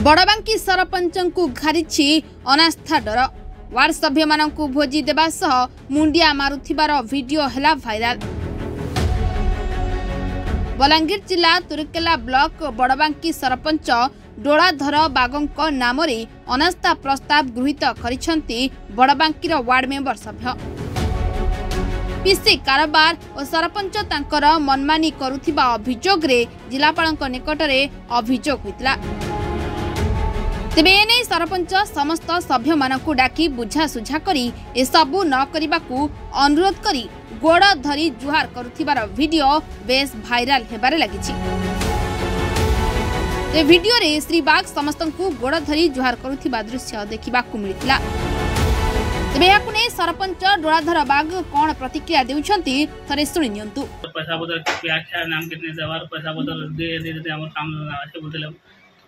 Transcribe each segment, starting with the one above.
बड़बांकी सरपंच को घारिछि अनास्था डर। वार्ड सभ्य मानकु भोजी देबा सह मुंडिया मारुथिबार वीडियो हेला भाइराल। बलांगीर जिला तुरकेला ब्लॉक बड़बांकी सरपंच डोलाधर बागंक नाम अनास्था प्रस्ताव गृहीत करिसेंती बड़बांकीर वार्ड मेंबर सभ्य। पीसी कारोबार और सरपंच तांकर मनमानी करुथिबा अभियोग रे जिलापालक निकटरे अभियोग होइतला। तेबे एने सरपंच समस्त सभ्य मानकु डाकी बुझासुझा करी ए सबु न करिबाकू अनुरोध करी गोड़ धरी जुहार करुथिबार वीडियो बेस भाइराल हेबारे लागिछि। ए वीडियो रे श्री बाग समस्तंकु गोड़ धरी जुहार करुथिबा दृश्य देखिबाकू मिलितला। तेबे याकु नै सरपंच डोलाधर बाग कोन प्रतिक्रिया देउछंती थरे सुनि नियंतु। पैसा बदल व्याख्या नाम कितने देवार पैसा बदल दे हमर काम आसे बोलले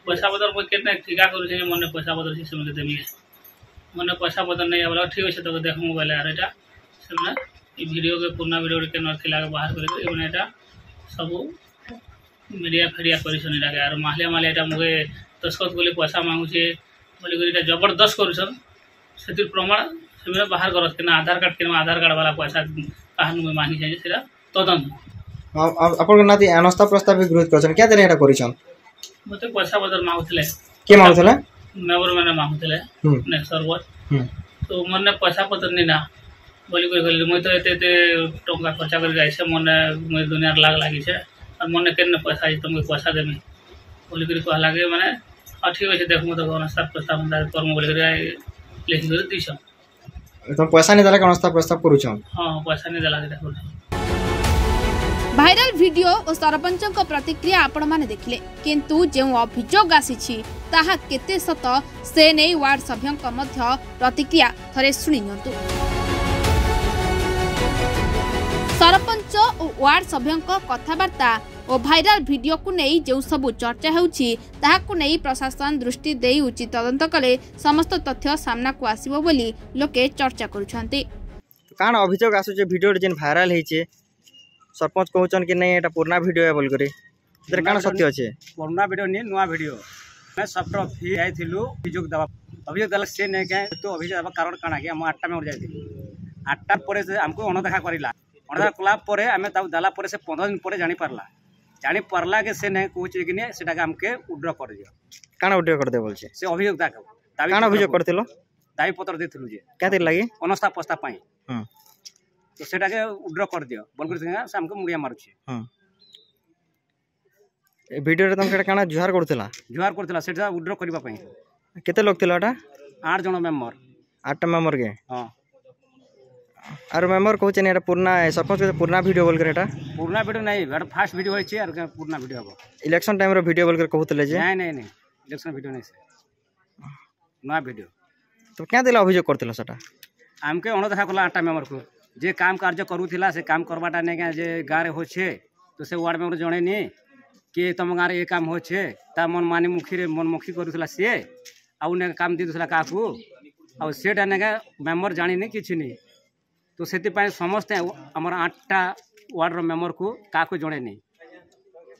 पैसा बदल कोई कितने ठिका करू छै मने पैसा बदल छै समझ देमी मने पैसा बदल नै आबला ठीक छै तो देख mobile are Etah समना E video के पुराना वीडियो के न थिला के बाहर करे एबन एटा सब मीडिया फरिया परिसन एटा के आर माले एटा मगे दस्खत बोले पैसा मांगु छै बोले एटा जबरदस्त करू सब सेति प्रमाण सेमे बाहर करत के आधार कार्ड वाला पैसा काहन में मांगी छै सेरा तदन अपन नाती अनास्था प्रस्ताव विरोध करछन क्या देने एटा करिसन मते पैसा बदल मांगुतले के मांगुतले मेबर माने मांगुतले ने सर्वर तो मने पैसा पत्र नै ना बोली कोइ मैं तो एते टका खर्चा कर जाय छै मने मैं दुनिया लाग लागी छै और मने केने पैसा तुमके पैसा देमी बोली करी कहला के माने ठीक छै देखमु तो अनास्था प्रस्ताव करमु बोली करी लिखि कर दिस तुम पैसा नै देला के अनास्था प्रस्ताव करूछन। हां पैसा नै देला के करू। भाइराल वीडियो और सरपंच प्रतिक्रिया आपण माने देखिले किंतु जो अभियोग आसी ताहा केते सत से नै वार्ड सभ्यक मध्य प्रतिक्रिया थरे सुनि नियंतु। सरपंच और वार्ड सभ्यक कथावार्ता और भाइराल वीडियो को नहीं जो सबु चर्चा होउछि ताहाकु नहीं प्रशासन दृष्टि देई उचित तदंत कले समस्त तथ्य सामना को आसीबो बोली लोके चर्चा करूछंती। कान अभियोग आसु जे वीडियो जेन भाइराल हेचे सरपंच कहउछन कि नहीं एटा पुराना वीडियो है बोल करे इधर कान सत्य अछि पुराना वीडियो नहीं नुआ वीडियो मैं सबटा फी आइथिलु अभियोग दल से नहीं के तो अभियोग दबा कारण काना कि हम 8टा में उड़ जाइथिलु 8टा परे से हमको अनदेखा करिला अनदेखा कला परे हमें तब दला परे से 15 दिन परे जानि परला के से नहीं कहउछि कि ने सेटा के हमके उड्र कर दियो कान उड्र कर दे बोल छे से अभियोग दा कान अभियोग करथिलो दाबी पत्र देथिलु जे क्या लागी अनास्था प्रस्ताव पाई तो सेटा के उड्र कर दियो बोल कर से हमको मुड़िया मारू छे ए वीडियो रे तुम काना जुहार करथिला सेटा उड्र करबा पई केते लोग थिला एटा 8 जण मेंबर 8टा मेंबर के हां आर मेंबर कहू छे एटा पुराना सरपंच के पुराना वीडियो बोल कर एटा पुराना वीडियो नहीं एटा फास्ट वीडियो होय छे आर पुराना वीडियो हो इलेक्शन टाइम रो वीडियो बोल कर कहउतले जे नहीं इलेक्शन वीडियो नहीं से नया वीडियो तो क्या दिला अभियोग करथिला सेटा हमके अनदेखा कला 8टा मेंबर को जे काम कार्य करूथिला से काम करबाटा नै के जे गारे हो छे तो से वार्ड मेंबर जणे नि कि तुम गारे ये काम हो छे ता मन मानी मुखी करूथिला से आउ ने काम दिथला काकू आ सेटा ने के मेंबर जानि नि किछि नि तो सेति पय समस्त हमर 8टा वार्ड रो मेंबर को काकू जणे नि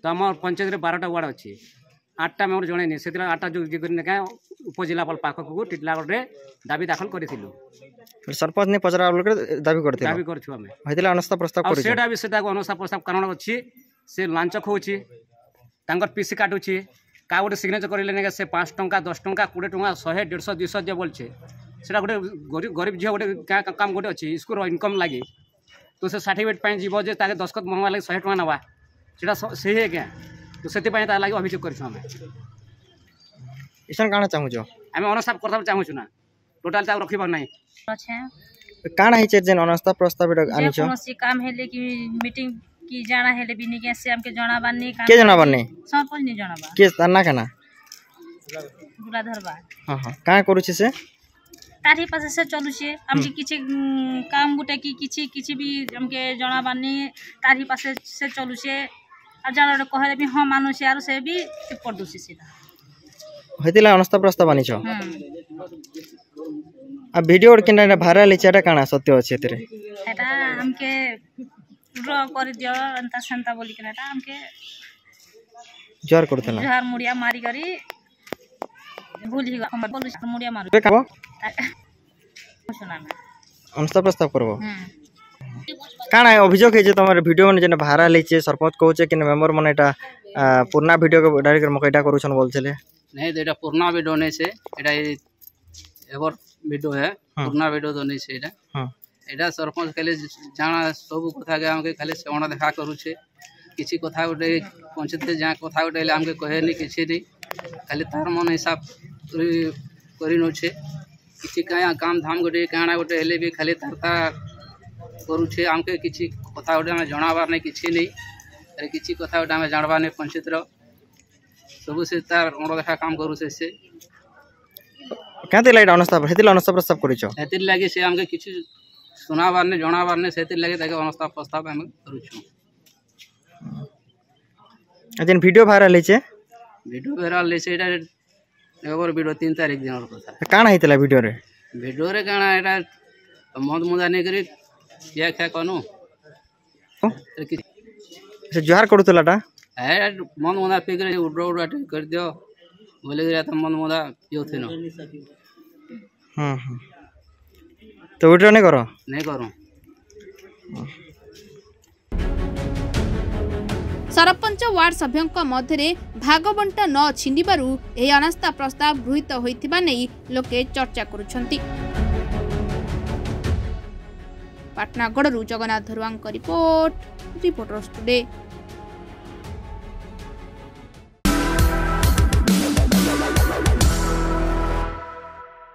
तो हमर पंचायत रे 12टा वार्ड अछि 8टा मेंबर जणे नि सेति 8टा जो ने के उपजिलापाल पाखकू टिटलागढ़ रे दाबी दाखल करिथिलु सरपंच ने पचरा बोल कर दाबी करछु हमें होइतला अनास्था प्रस्ताव करू सेटा भी सेटा को अनास्था प्रस्ताव कारण अछि से लांच खोछि तांकर पीसी काटुछि का गोटे सिग्नेचर करिले ने से 5 टंका 10 टंका 20 टंका 100 150 200 जे बोल छे सेटा गोटे गरीब झियो गोटे काम गोटे अछि स्कूल इनकम लागी तो से सर्टिफिकेट पय जीवो जे ताके दस्खत मंगवा लागी 100 टंका नवा सेटा सही है क्या तो सेति पय ता लागी अभियोग करछु हमें इसन काना चाहू जो हमें अनास्था करथब चाहू छु ना टोटल ता रखिबा नै अच्छा काना हिचे जेन अनास्था प्रस्ताव आनी छ कोनो सी काम हेले कि मीटिंग की जाना हेले बिनी के से हमके जाना बानी के जाना बानी सरपंच नहीं जाना बा के तना काना डोलाधर बा हां का करू छी से तारी पासे से चलू छे हमके किछि काम गुटे की किछि भी हमके जाना बानी तारी पासे से चलू छे आ जाना कहले भी हां मानु छे आरो से भी पर दोषी सीधा होइतिला अनास्था प्रस्ताव आनी छ आ वीडियो और किना भाइराल हिचेटा काना सत्य अछि एतरे एटा हमके ड्र कर दियो अंता संता बोली केटा हमके जोर करथला जोहार मुड़िया मारी करी भूल ही बोलू मुड़िया मारू ଏବେ କାମ सुना में ଅନାସ୍ଥା ପ୍ରସ୍ତାବ କରବ କାଣା ଅଭିଯୋଗ ହେଇଛେ ତମର ଭିडिଓ ମାନେ ଯେନ୍ ଭାଇରାଲ ହେଇଛେ ସରପଞ୍ଚ କହୁଛେ କି ମେମ୍बर ମାନେ ଏଟା ପୁରୁଣା ଭିडिଓ डायरेक्ट मके एटा करूछन बोलछले नहीं तो एटा पुराना वीडियो नहीं से एटा एवर वीडियो है पुराना वीडियो तो नहीं से एटा एटा सरपंच खाली जाना सब कथा के हमके खाली सेवना देखा करूछे किछि कथा उठे पंचायत जा कथा उठेले हमके कहे नहीं किछि नहीं खाली तार मन हिसाब करी नछे किछि का काम धाम गोटे काना गोटे हेले भी खाली तारता करूछे हमके किछि कथा उठे हम जणाबार नहीं किछि नहीं अरे किछि कथा उठे हम जानबार नहीं पंचायत रो सब से तार देखा काम करू से कहते लाइट अनस्था हेतिल अनस्था प्रस्ताव करिछो हेतिल लागि से हमके किछि सुनाबार ने जणाबार ने सेतिल लागि ताके अनस्था प्रस्ताव हम करूछु अजन वीडियो वायरल हेछे से एटा एवर वीडियो 3 तारीख दिन कथा काना हेतिला वीडियो रे काना एटा मद मुदा ने करी या क्या कनु से जोहार करूतलाटा है मन मुदा पे करे उड्रो उड्रा कर दियो बोले गया तो मन मुदा पियो थे न तो उड्रो नहीं करो सरपंच वार्ड सभ्यों मध्य भागबंटा न छिंडिबारु एही अनास्था प्रस्ताव गृहीत होइथिबा नै लोके चर्चा करुछंती। पाटनागढ़ जगन्नाथ धरुआंक रिपोर्टर्स टुडे।